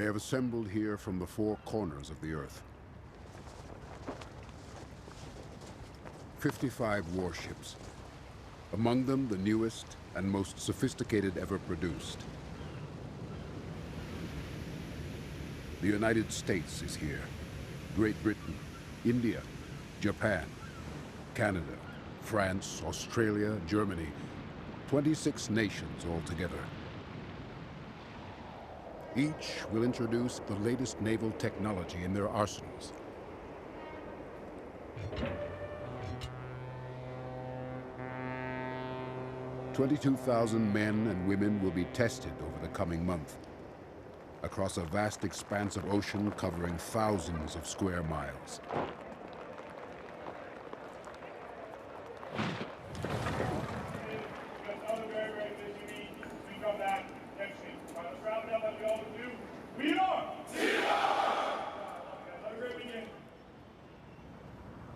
They have assembled here from the four corners of the Earth. 55 warships, among them the newest and most sophisticated ever produced. The United States is here, Great Britain, India, Japan, Canada, France, Australia, Germany, 26 nations altogether. Each will introduce the latest naval technology in their arsenals. "22,000 men and women will be tested over the coming month, across a vast expanse of ocean covering thousands of square miles.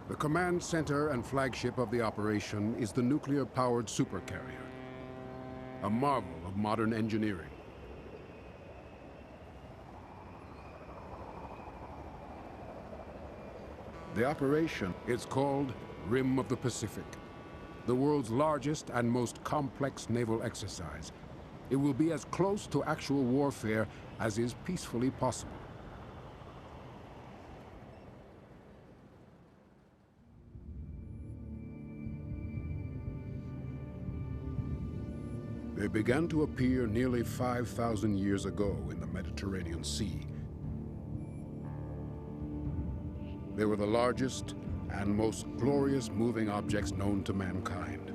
The command center and flagship of the operation is the nuclear-powered supercarrier, a marvel of modern engineering. The operation is called Rim of the Pacific, the world's largest and most complex naval exercise. It will be as close to actual warfare as is peacefully possible. They began to appear nearly 5,000 years ago in the Mediterranean Sea. They were the largest and most glorious moving objects known to mankind.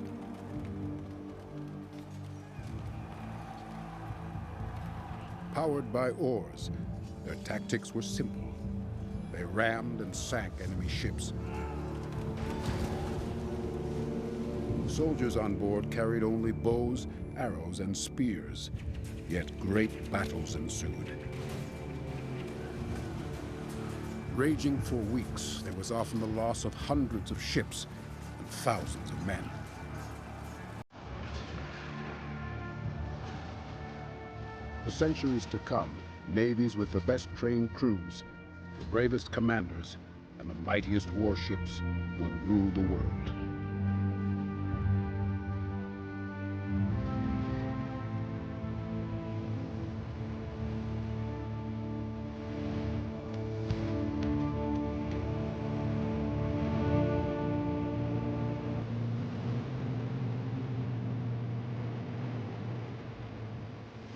Powered by oars, their tactics were simple. They rammed and sank enemy ships. Soldiers on board carried only bows, arrows, and spears, yet great battles ensued. Raging for weeks, there was often the loss of hundreds of ships and thousands of men. For centuries to come, navies with the best trained crews, the bravest commanders, and the mightiest warships will rule the world.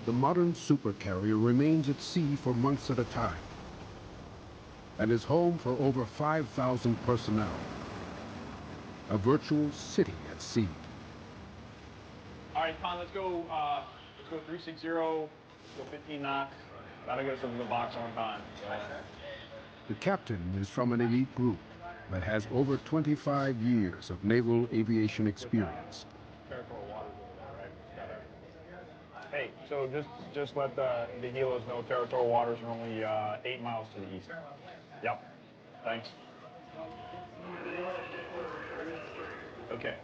The modern supercarrier remains at sea for months at a time and is home for over 5,000 personnel. A virtual city at sea. All right, Con, let's go 360, go 15 knots. That'll get us into the box on time. The captain is from an elite group that has over 25 years of naval aviation experience. Hey, so just let the helos know territorial waters are only 8 miles to the east. Yep. Thanks. Okay.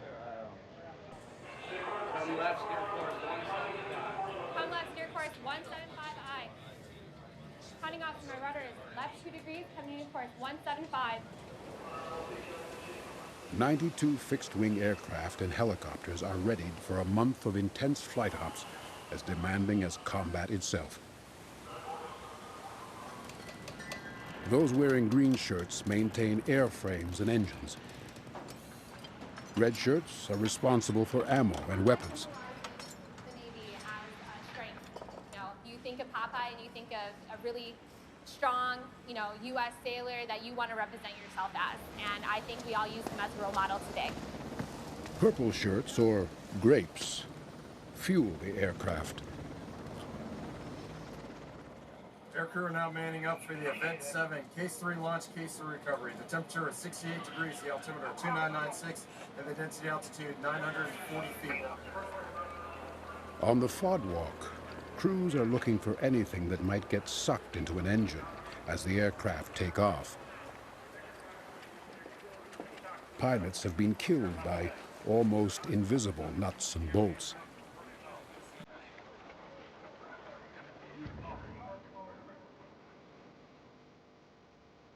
Come left, steer course 175. Come left, steer course 175I. Counting off to my rudder is left 2 degrees, coming in course 175. 92 fixed-wing aircraft and helicopters are readied for a month of intense flight ops as demanding as combat itself. Those wearing green shirts maintain airframes and engines. Red shirts are responsible for ammo and weapons. The Navy as strength. You know, you think of Popeye and you think of a really strong, U.S. sailor that you want to represent yourself as. And I think we all use him as a role model today. Purple shirts, or grapes, fuel the aircraft. Aircrew are now manning up for the Event 7, Case 3 launch, Case 3 recovery. The temperature is 68 degrees, the altimeter 2996, and the density altitude 940 feet. On the FOD walk, crews are looking for anything that might get sucked into an engine as the aircraft take off. Pilots have been killed by almost invisible nuts and bolts.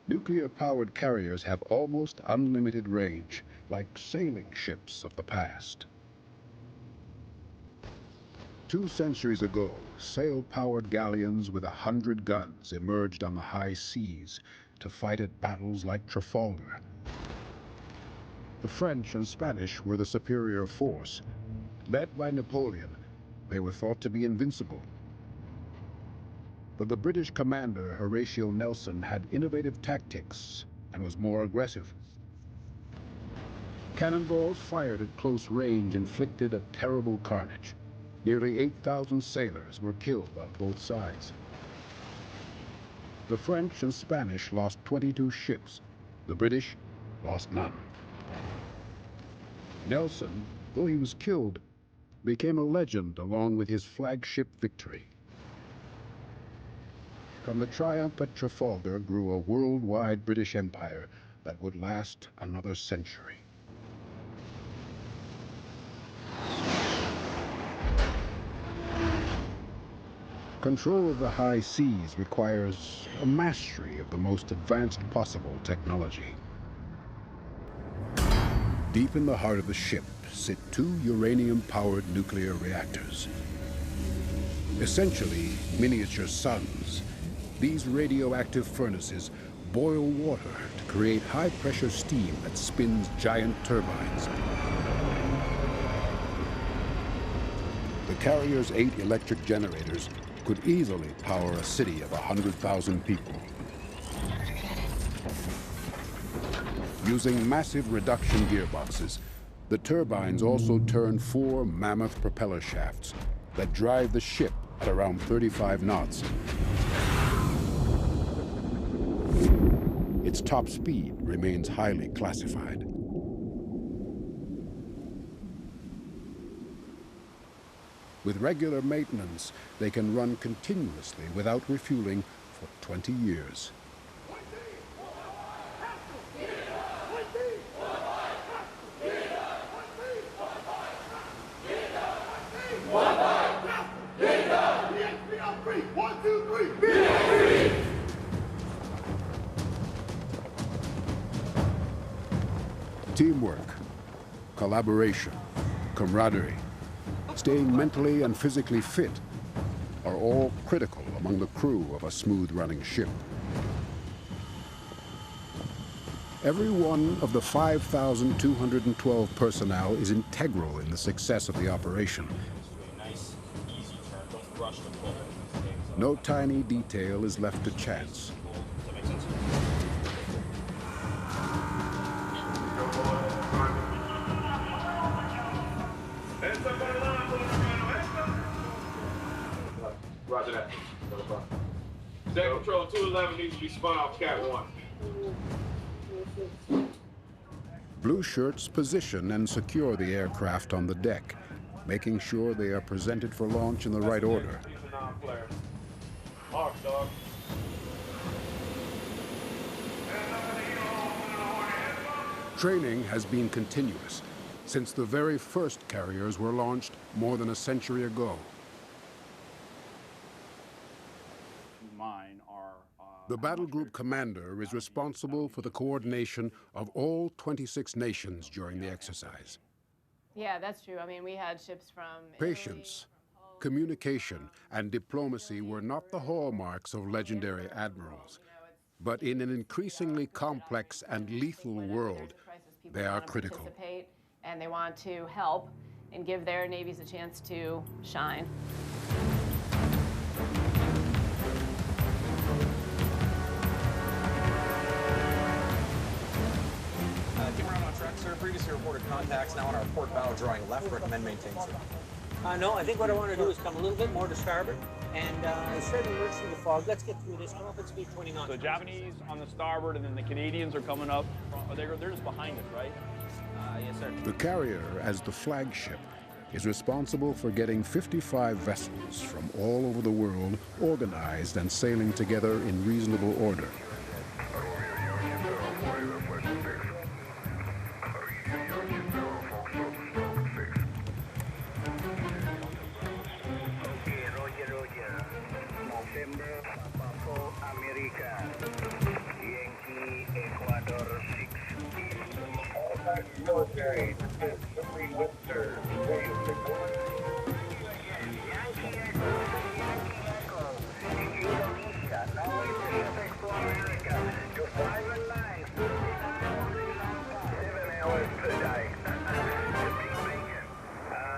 Nuclear-powered carriers have almost unlimited range, like sailing ships of the past. 2 centuries ago, sail-powered galleons with 100 guns emerged on the high seas to fight at battles like Trafalgar. The French and Spanish were the superior force. Led by Napoleon, they were thought to be invincible. But the British commander, Horatio Nelson, had innovative tactics and was more aggressive. Cannonballs fired at close range inflicted a terrible carnage. Nearly 8,000 sailors were killed on both sides. The French and Spanish lost 22 ships. The British lost none. Nelson, though he was killed, became a legend along with his flagship victory. From the triumph at Trafalgar grew a worldwide British Empire that would last another century. Control of the high seas requires a mastery of the most advanced possible technology. Deep in the heart of the ship sit 2 uranium-powered nuclear reactors. Essentially miniature suns, these radioactive furnaces boil water to create high-pressure steam that spins giant turbines. The carrier's 8 electric generators could easily power a city of 100,000 people. Using massive reduction gearboxes, the turbines also turn 4 mammoth propeller shafts that drive the ship at around 35 knots. Its top speed remains highly classified. With regular maintenance, they can run continuously without refueling for 20 years. Teamwork, collaboration, camaraderie, staying mentally and physically fit are all critical among the crew of a smooth-running ship. Every one of the 5,212 personnel is integral in the success of the operation. No tiny detail is left to chance. Roger that. Deck control 211 needs to be spun off Cat 1. Blue shirts position and secure the aircraft on the deck, making sure they are presented for launch in the right order. Mark, dog. Training has been continuous since the very first carriers were launched more than a century ago. The battle group commander is responsible for the coordination of all 26 nations during the exercise. Yeah, that's true. I mean, we had ships from Patience, communication, and diplomacy were not the hallmarks of legendary admirals, but in an increasingly complex and lethal world, they are critical. And they want to help and give their navies a chance to shine. Came around on track, sir. Previously reported contacts. Now on our port bow, drawing left. Recommend maintain. No, I think what I want to do is come a little bit more to starboard and start emerge through the fog. Let's get through this. Come up at speed 20 knots. The Japanese on the starboard, and then the Canadians are coming up. They're just behind us, right? Yes, sir. The carrier, as the flagship, is responsible for getting 55 vessels from all over the world organized and sailing together in reasonable order. military, submarine Windsor, you're 5 and 9, 7 hours per day.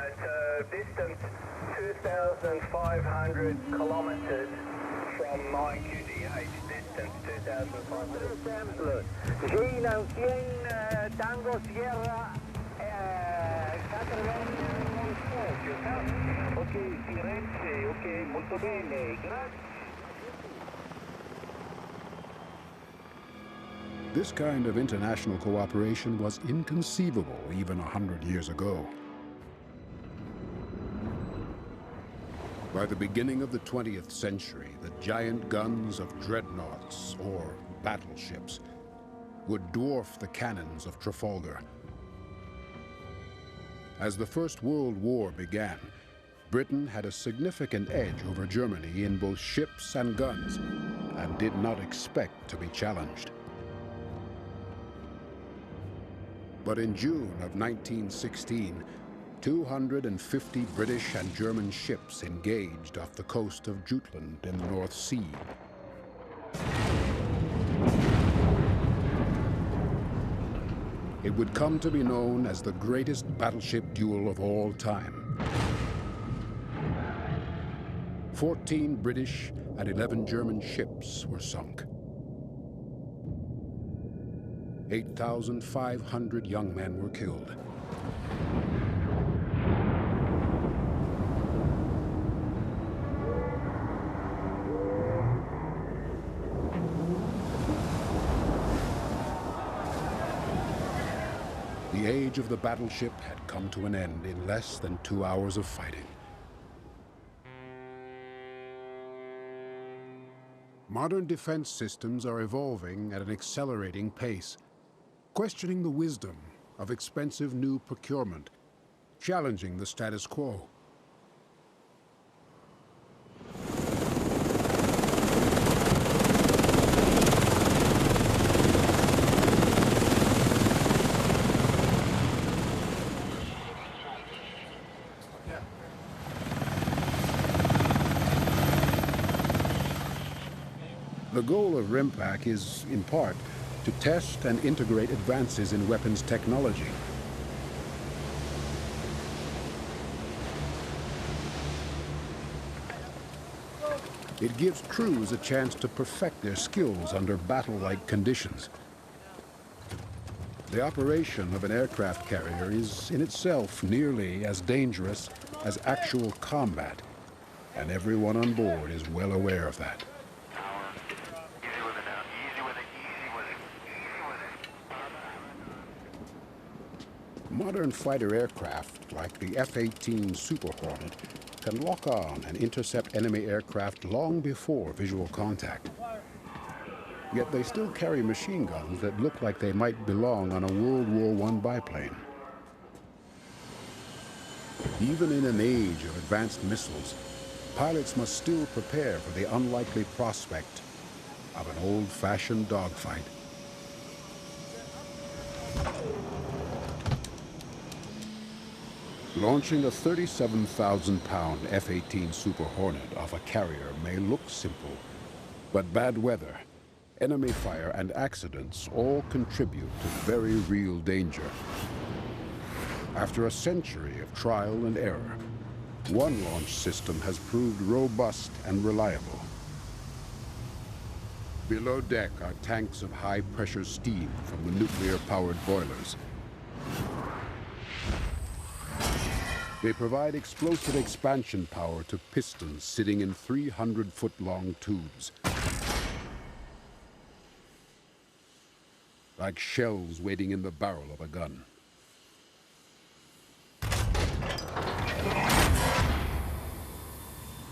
It's a distance 2,500 kilometers from my QTH, distance 2,500. Gina 100 Tango Sierra, ok, Firenze, ok, molto bene, grazie. This kind of international cooperation was inconceivable even 100 years ago. By the beginning of the 20th century, the giant guns of dreadnoughts, or battleships, would dwarf the cannons of Trafalgar. As the First World War began, Britain had a significant edge over Germany in both ships and guns, and did not expect to be challenged. But in June of 1916, 250 British and German ships engaged off the coast of Jutland in the North Sea. It would come to be known as the greatest battleship duel of all time. 14 British and 11 German ships were sunk. 8,500 young men were killed. The age of the battleship had come to an end in less than 2 hours of fighting. Modern defense systems are evolving at an accelerating pace, questioning the wisdom of expensive new procurement, challenging the status quo. The goal of RIMPAC is, in part, to test and integrate advances in weapons technology. It gives crews a chance to perfect their skills under battle-like conditions. The operation of an aircraft carrier is, in itself, nearly as dangerous as actual combat, and everyone on board is well aware of that. Modern fighter aircraft, like the F-18 Super Hornet, can lock on and intercept enemy aircraft long before visual contact. Yet they still carry machine guns that look like they might belong on a World War I biplane. Even in an age of advanced missiles, pilots must still prepare for the unlikely prospect of an old-fashioned dogfight. Launching a 37,000-pound F-18 Super Hornet off a carrier may look simple, but bad weather, enemy fire, and accidents all contribute to very real danger. After a century of trial and error, one launch system has proved robust and reliable. Below deck are tanks of high-pressure steam from the nuclear-powered boilers. They provide explosive expansion power to pistons sitting in 300-foot-long tubes. Like shells waiting in the barrel of a gun.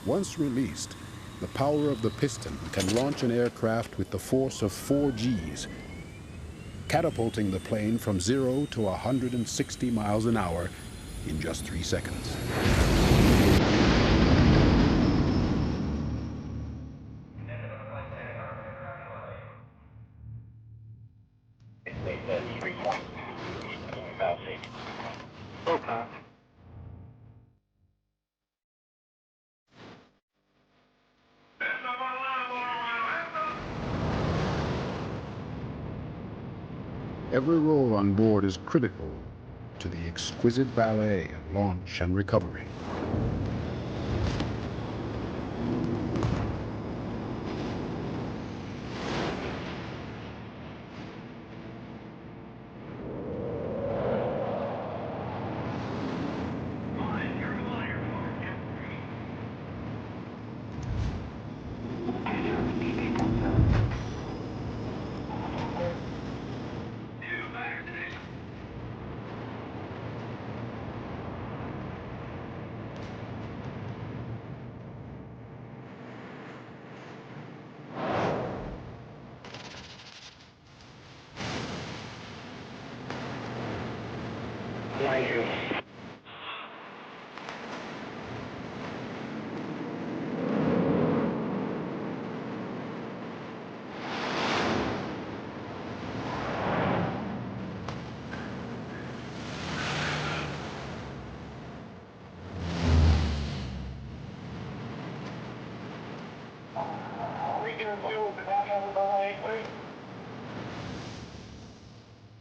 Once released, the power of the piston can launch an aircraft with the force of 4 Gs, catapulting the plane from 0 to 160 miles an hour in just 3 seconds. passing. Full pass. Every role on board is critical to the exquisite ballet of launch and recovery.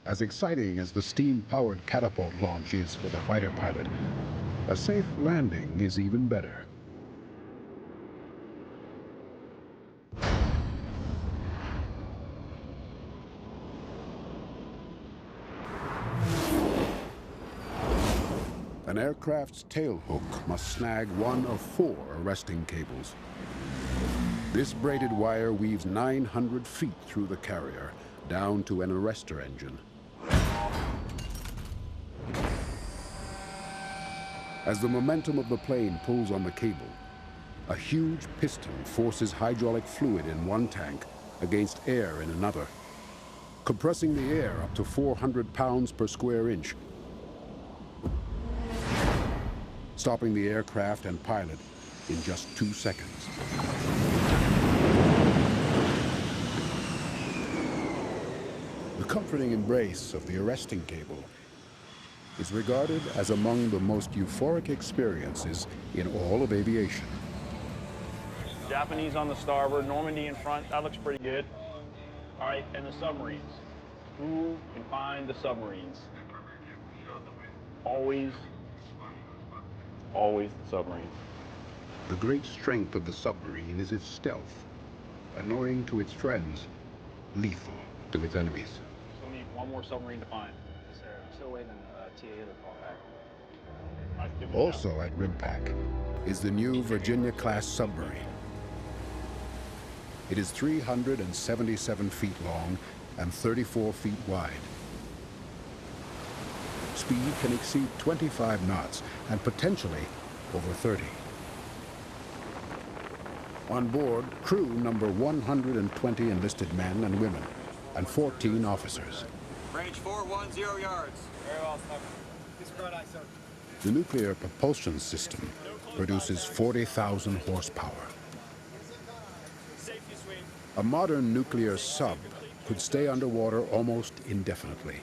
As exciting as the steam-powered catapult launch is for the fighter pilot, a safe landing is even better. An aircraft's tailhook must snag one of 4 arresting cables. This braided wire weaves 900 feet through the carrier, down to an arrestor engine. As the momentum of the plane pulls on the cable, a huge piston forces hydraulic fluid in one tank against air in another, compressing the air up to 400 pounds per square inch, stopping the aircraft and pilot in just 2 seconds. The comforting embrace of the arresting cable is regarded as among the most euphoric experiences in all of aviation. Japanese on the starboard, Normandy in front. That looks pretty good. All right, and the submarines. Who can find the submarines? Always the submarines. The great strength of the submarine is its stealth, annoying to its friends, lethal to its enemies. So we need one more submarine to find. Yes, sir. I'm still waiting TA to call back. Also at RIMPAC is the new Virginia-class submarine. It is 377 feet long and 34 feet wide. Speed can exceed 25 knots and potentially over 30. On board, crew number 120 enlisted men and women and 14 officers. Range 410 yards. Very well, sir. Disregard I, sir. The nuclear propulsion system produces 40,000 horsepower. A modern nuclear sub could stay underwater almost indefinitely,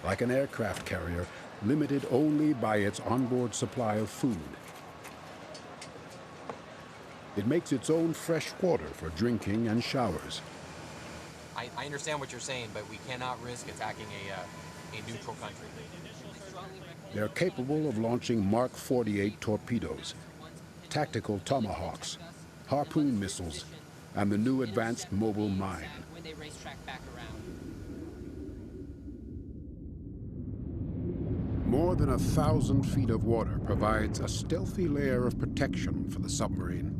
like an aircraft carrier limited only by its onboard supply of food. It makes its own fresh water for drinking and showers. I understand what you're saying, but we cannot risk attacking a neutral country. They're capable of launching Mark 48 torpedoes, tactical tomahawks, harpoon missiles, and the new advanced mobile mine. More than 1,000 feet of water provides a stealthy layer of protection for the submarine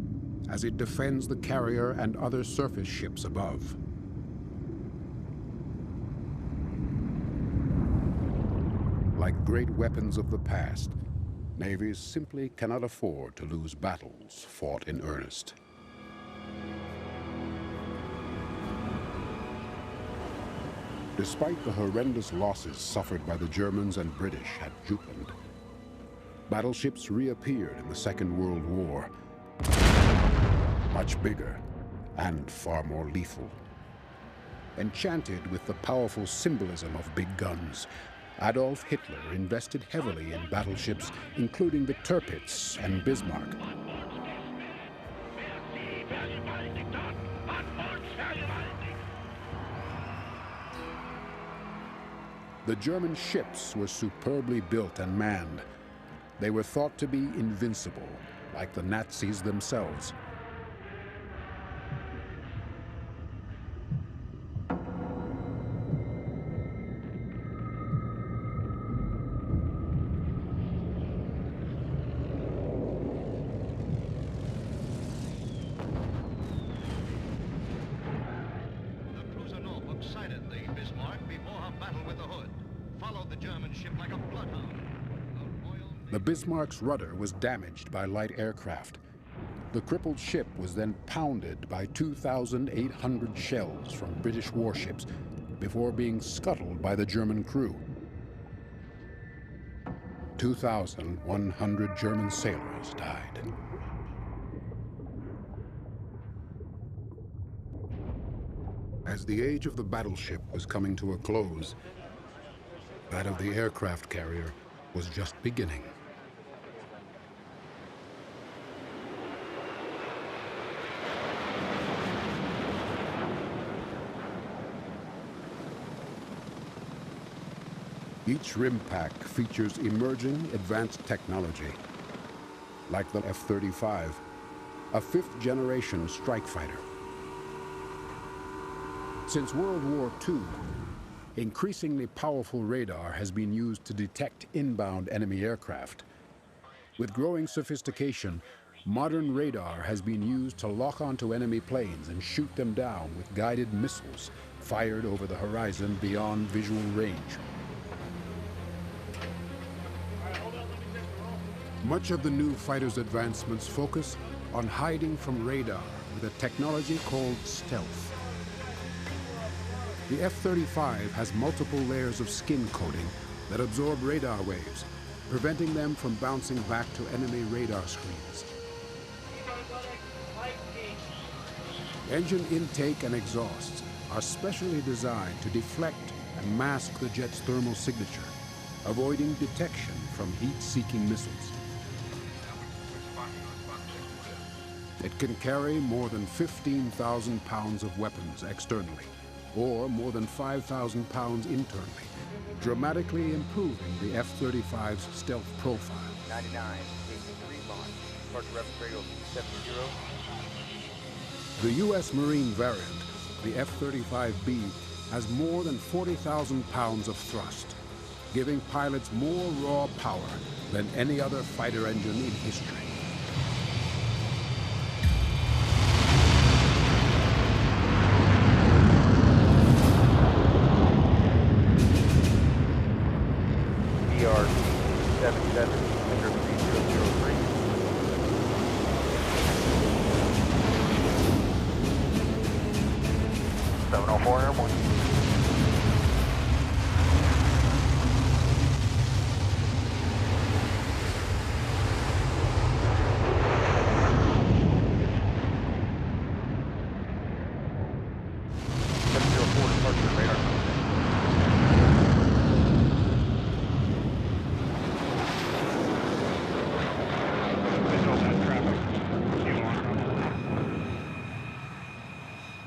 as it defends the carrier and other surface ships above. Like great weapons of the past, navies simply cannot afford to lose battles fought in earnest. Despite the horrendous losses suffered by the Germans and British at Jutland, battleships reappeared in the Second World War, much bigger and far more lethal. Enchanted with the powerful symbolism of big guns, Adolf Hitler invested heavily in battleships, including the Tirpitz and Bismarck. The German ships were superbly built and manned. They were thought to be invincible, like the Nazis themselves. The Bismarck's rudder was damaged by light aircraft. The crippled ship was then pounded by 2,800 shells from British warships before being scuttled by the German crew. 2,100 German sailors died. As the age of the battleship was coming to a close, that of the aircraft carrier was just beginning. Each RIMPAC features emerging advanced technology, like the F-35, a fifth-generation strike fighter. Since World War II, increasingly powerful radar has been used to detect inbound enemy aircraft. With growing sophistication, modern radar has been used to lock onto enemy planes and shoot them down with guided missiles fired over the horizon beyond visual range. Much of the new fighter's advancements focus on hiding from radar with a technology called stealth. The F-35 has multiple layers of skin coating that absorb radar waves, preventing them from bouncing back to enemy radar screens. Engine intake and exhausts are specially designed to deflect and mask the jet's thermal signature, avoiding detection from heat-seeking missiles. It can carry more than 15,000 pounds of weapons externally, or more than 5,000 pounds internally, dramatically improving the F-35's stealth profile. 99, KC-3 launch. Departure reference radio 70. The U.S. Marine variant, the F-35B, has more than 40,000 pounds of thrust, giving pilots more raw power than any other fighter engine in history.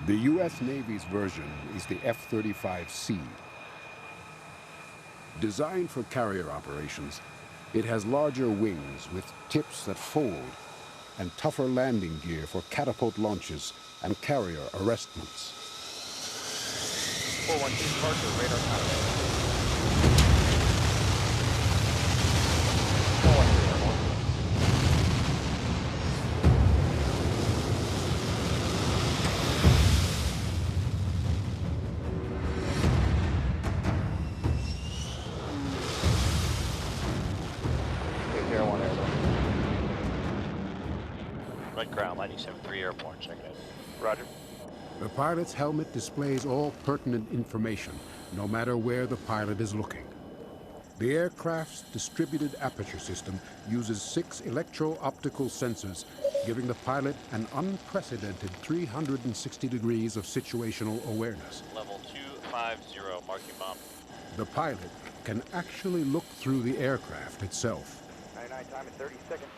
The U.S. Navy's version is the F-35C. Designed for carrier operations, it has larger wings with tips that fold and tougher landing gear for catapult launches and carrier arrestments. 412 departure, radar contact. Ground, landing 73 airborne, check it out. Roger. The pilot's helmet displays all pertinent information, no matter where the pilot is looking. The aircraft's distributed aperture system uses 6 electro-optical sensors, giving the pilot an unprecedented 360 degrees of situational awareness. Level 250, marking bomb. The pilot can actually look through the aircraft itself. 99 time in 30 seconds.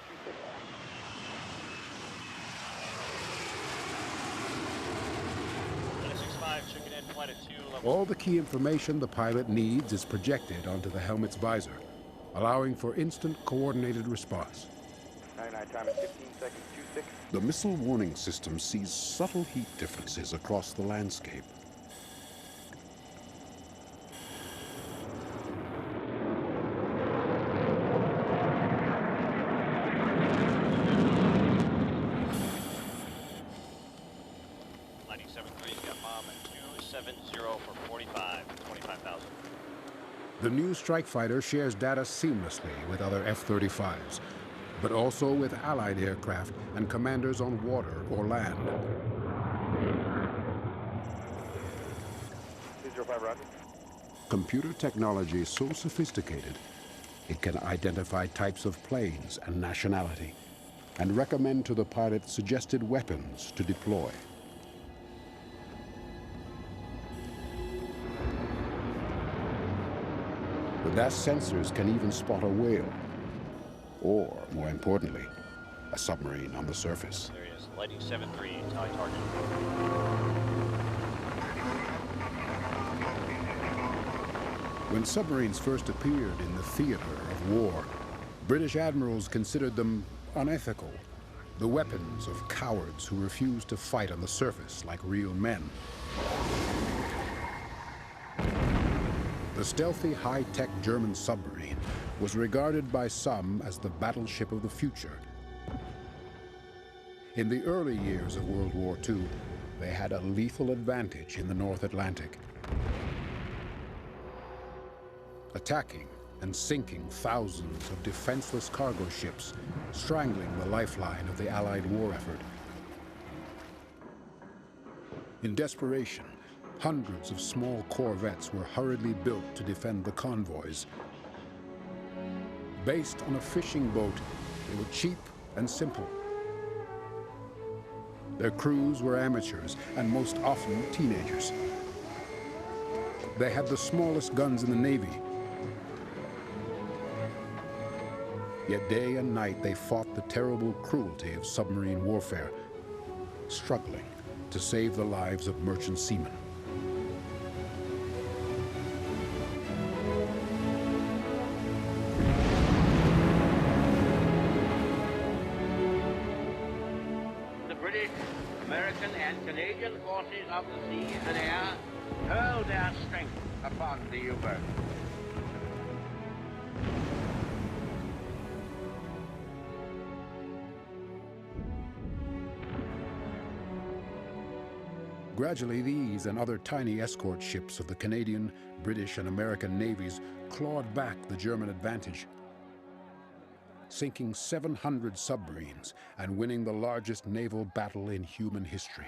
265, checking in, flight at 2, level. All the key information the pilot needs is projected onto the helmet's visor, allowing for instant coordinated response. 99 time in 15 seconds. 26. The missile warning system sees subtle heat differences across the landscape. Lightning 7-3's got bomb at 270 for 25,000. The new strike fighter shares data seamlessly with other F-35s, but also with Allied aircraft and commanders on water or land. 205 Roger. Computer technology is so sophisticated, it can identify types of planes and nationality, and recommend to the pilot suggested weapons to deploy. The DAS sensors can even spot a whale, or, more importantly, a submarine on the surface. There he is, Lightning 7-3, tally target. When submarines first appeared in the theater of war, British admirals considered them unethical, the weapons of cowards who refused to fight on the surface like real men. The stealthy, high-tech German submarine was regarded by some as the battleship of the future. In the early years of World War II, they had a lethal advantage in the North Atlantic, attacking and sinking thousands of defenseless cargo ships, strangling the lifeline of the Allied war effort. In desperation, hundreds of small corvettes were hurriedly built to defend the convoys. Based on a fishing boat, they were cheap and simple. Their crews were amateurs and most often teenagers. They had the smallest guns in the Navy. Yet day and night they fought the terrible cruelty of submarine warfare, struggling to save the lives of merchant seamen. The British, American and Canadian forces of the sea and air hurled their strength upon the U-boat. Gradually, these and other tiny escort ships of the Canadian, British, and American navies clawed back the German advantage, sinking 700 submarines and winning the largest naval battle in human history.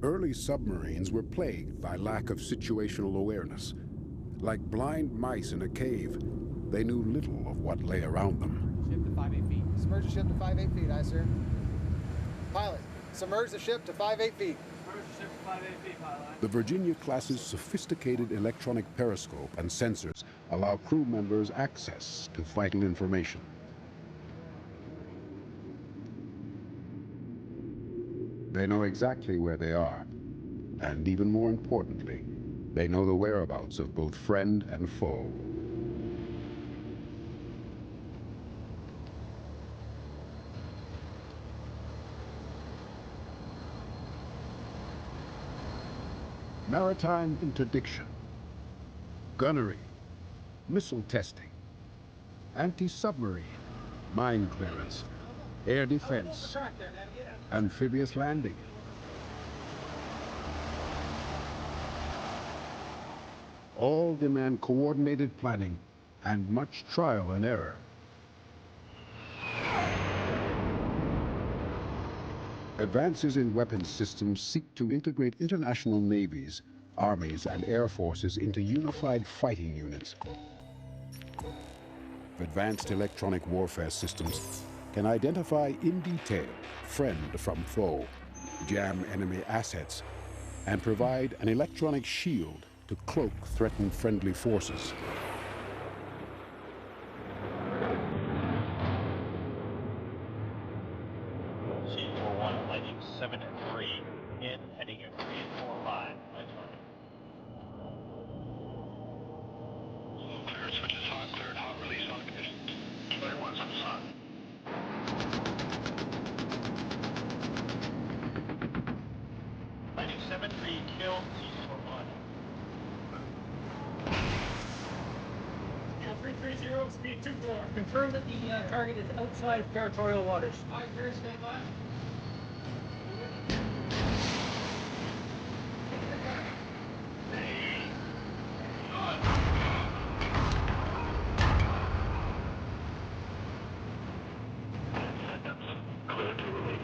Early submarines were plagued by lack of situational awareness. Like blind mice in a cave, they knew little of what lay around them. Ship to 5-8 feet. Submerge the ship to 5-8 feet, aye, sir. Pilot, submerge the ship to 5-8 feet. Submerge the ship to 5-8 feet, pilot. The Virginia-class's sophisticated electronic periscope and sensors allow crew members access to vital information. They know exactly where they are, and even more importantly, they know the whereabouts of both friend and foe. Maritime interdiction, gunnery, missile testing, anti-submarine, mine clearance, air defense, amphibious landing. All demand coordinated planning and much trial and error. Advances in weapons systems seek to integrate international navies, armies, and air forces into unified fighting units. Advanced electronic warfare systems can identify in detail friend from foe, jam enemy assets, and provide an electronic shield to cloak threatened friendly forces. C41, lighting 7 and 3, in, heading at 345, my target. Cleared, switches hot, cleared, hot, release on condition. Cleared, one, switches hot. Lighting 7-3, kill, C41. 330, speed 24. Confirm that the target is outside of territorial waters. All right, clear, stand by. Clear to release.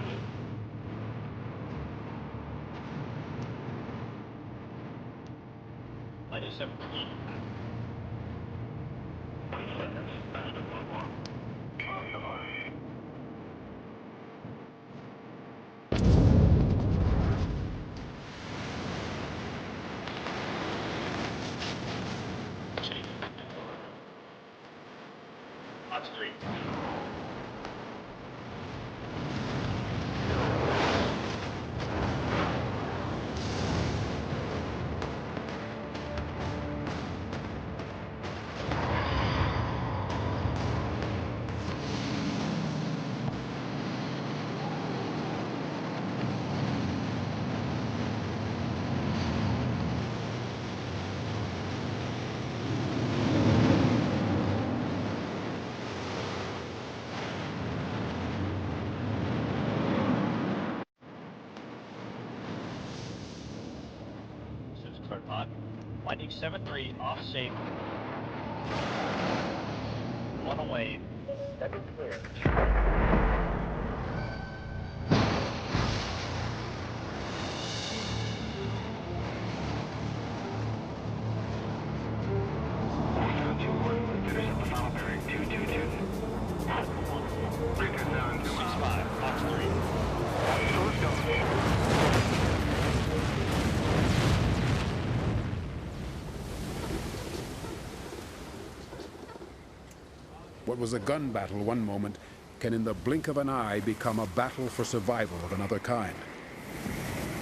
Lighting 7-3. 20 seconds, faster, one more. Lots 3. Cleared hot. Lightning 7-3, off safe. 1 away. Second clear. What was a gun battle one moment can in the blink of an eye become a battle for survival of another kind.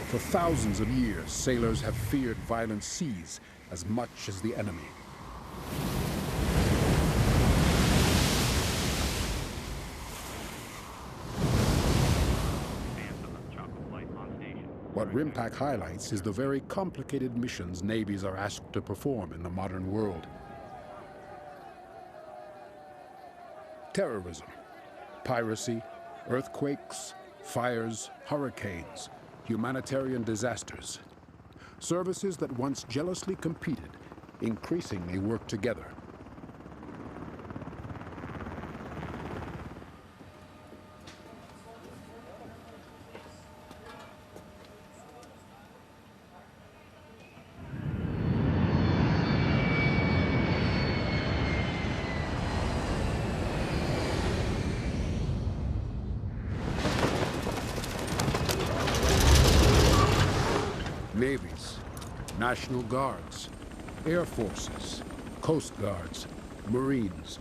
For thousands of years, sailors have feared violent seas as much as the enemy. What RIMPAC highlights is the very complicated missions navies are asked to perform in the modern world. Terrorism, piracy, earthquakes, fires, hurricanes, humanitarian disasters. Services that once jealously competed increasingly work together. Navies, National Guards, Air Forces, Coast Guards, Marines.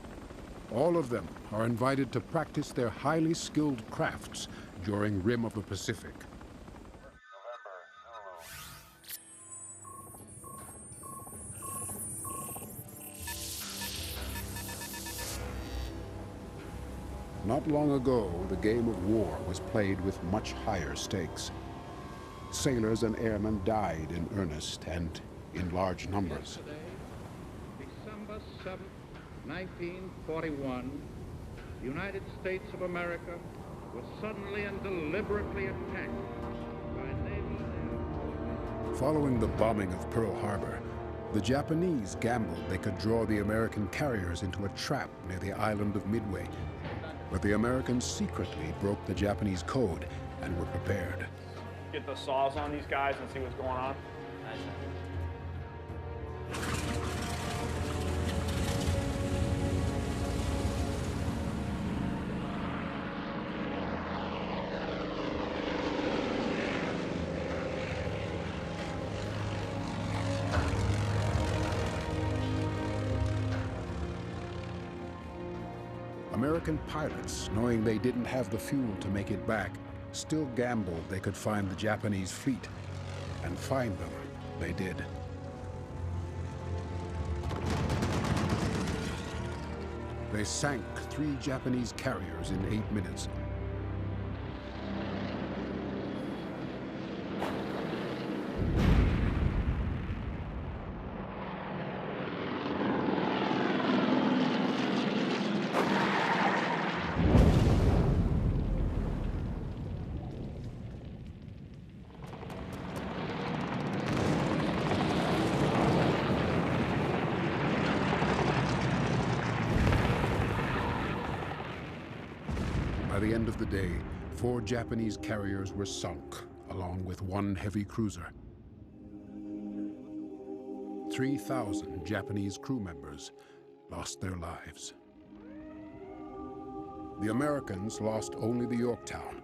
All of them are invited to practice their highly skilled crafts during Rim of the Pacific. Not long ago, the game of war was played with much higher stakes. Sailors and airmen died in earnest and in large numbers. December 7th, 1941, the United States of America was suddenly and deliberately attacked by naval. Following the bombing of Pearl Harbor, the Japanese gambled they could draw the American carriers into a trap near the island of Midway. But the Americans secretly broke the Japanese code and were prepared. Get the saws on these guys and see what's going on. American pilots, knowing they didn't have the fuel to make it back, still gambled they could find the Japanese fleet. And find them, they did. They sank 3 Japanese carriers in 8 minutes. By the end of the day, 4 Japanese carriers were sunk, along with 1 heavy cruiser. 3,000 Japanese crew members lost their lives. The Americans lost only the Yorktown.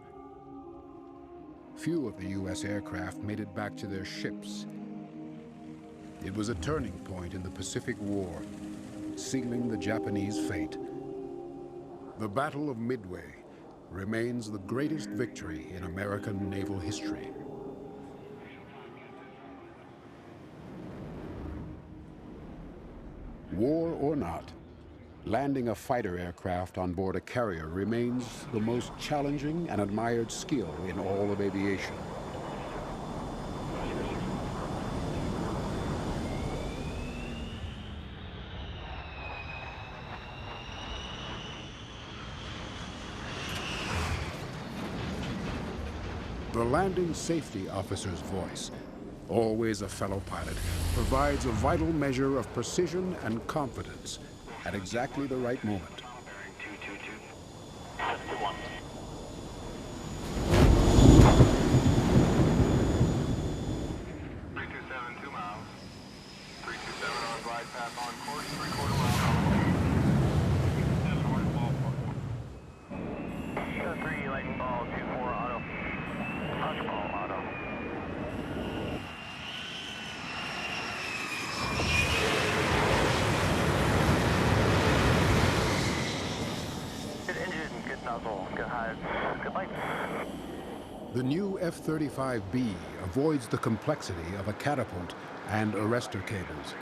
Few of the U.S. aircraft made it back to their ships. It was a turning point in the Pacific War, sealing the Japanese fate. The Battle of Midway remains the greatest victory in American naval history. War or not, landing a fighter aircraft on board a carrier remains the most challenging and admired skill in all of aviation. The landing safety officer's voice, always a fellow pilot, provides a vital measure of precision and confidence at exactly the right moment. The new F-35B avoids the complexity of a catapult and arrestor cables.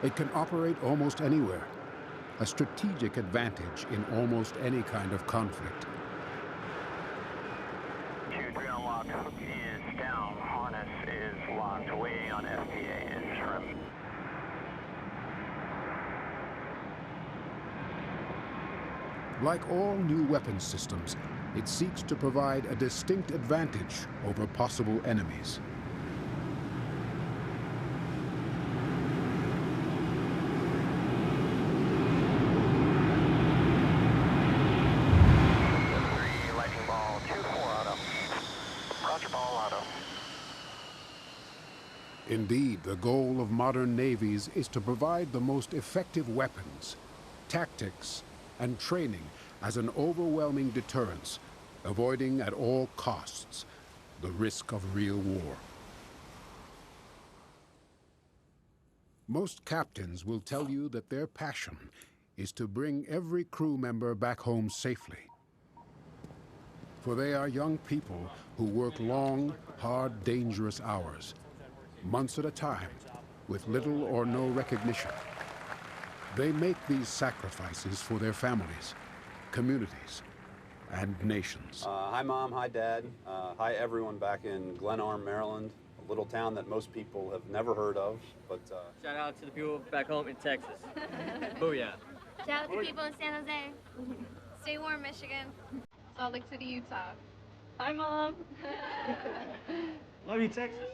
It can operate almost anywhere, a strategic advantage in almost any kind of conflict. Q3 unlocked, hook is down, harness is locked, waiting on FPA and trim. Like all new weapons systems, it seeks to provide a distinct advantage over possible enemies. Indeed, the goal of modern navies is to provide the most effective weapons, tactics, and training as an overwhelming deterrence, avoiding at all costs the risk of real war. Most captains will tell you that their passion is to bring every crew member back home safely. For they are young people who work long, hard, dangerous hours, months at a time, with little or no recognition. They make these sacrifices for their families, communities, and nations. Hi, Mom. Hi, Dad. Hi, everyone back in Glen Arm, Maryland, a little town that most people have never heard of, but... Shout out to the people back home in Texas. Booyah. Shout out to people in San Jose. Stay warm, Michigan. Salt Lake City, Utah. Hi, Mom. Love you, Texas.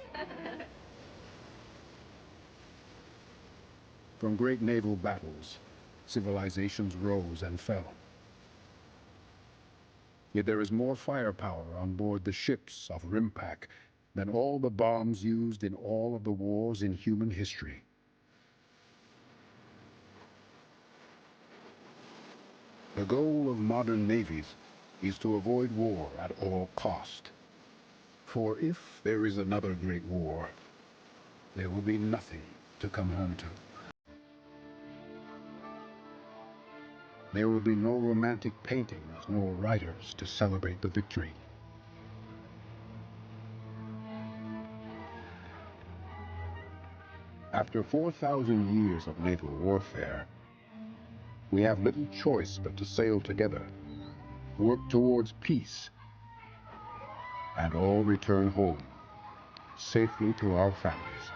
From great naval battles, civilizations rose and fell. Yet there is more firepower on board the ships of RIMPAC than all the bombs used in all of the wars in human history. The goal of modern navies is to avoid war at all cost. For if there is another great war, there will be nothing to come home to. There will be no romantic paintings, nor writers to celebrate the victory. After 4,000 years of naval warfare, we have little choice but to sail together, work towards peace, and all return home, safely to our families.